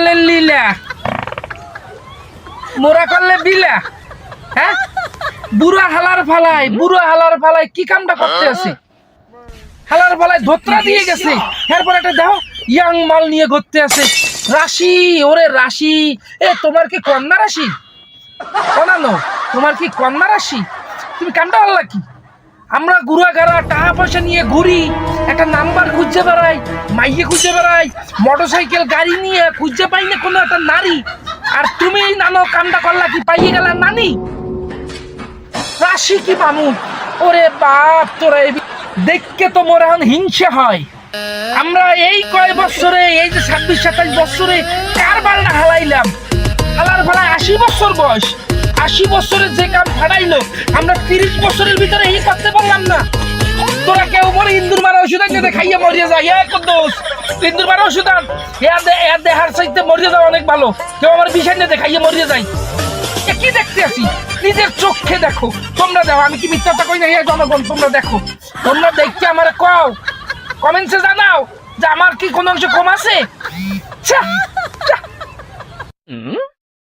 করলে লীলা, মোরা করলে বিলা। হ্যাঁ, বুড়া হালার ফালায় কি কামটা করতে আছে? হালার ফালায় ধোত্রা দিয়ে গেছে, এরপর একটা দেখো ইয়াং মাল নিয়ে ঘুরতে আছে। রাশি, ওরে রাশি, এ তোমার কি কন্যা রাশি? বানানো, তোমার কি কন্যা রাশি? তুমি কামটা ভালো কি? আমরা ঘুরাঘাড়া টাকা পয়সা নিয়ে ঘুরি, একটা নাম্বার খুঁজে বেড়াই, মাইয়ে খুঁজে বেড়াই, মোটরসাইকেল গাড়ি নিয়ে খুঁজে পাই না কোনো একটা নারী। আর তুমি নানো কামটা করলা কি, পাইয়ে গেলা নানি? রাশি কি পামু? ওরে বাপ, তোরা দেখকে তো মোর এখন হিংসা হয়। আমরা এই কয় বছরে, এই যে 26-27 বছরে কারবার না হালাইলাম। হালার ফালায় 80 বছর বয়স, 80 বছরের যে কাম ফাটাইলো আমরা 30 বছরের ভিতরে এই করতে পারলাম না। তোরা কেউ মরে ইন্দুর মারা ওষুধ আনতে খাইয়ে মরিয়ে যায়। কুদ্দুস, ইন্দুর মারা ওষুধ আন, দেহার চাইতে মরিয়ে যাওয়া অনেক ভালো। কেউ আমার বিষয় নিয়ে খাইয়ে মরিয়ে যায়। কি দেখতে আসি? নিজের চোখে দেখো। তোমরা দেখো, আমি কি মিথ্যাটা কই না? জনগণ তোমরা দেখো, তোমরা দেখতে আমার কও, কমেন্টসে জানাও যে আমার কি কোনো অংশ কম আছে।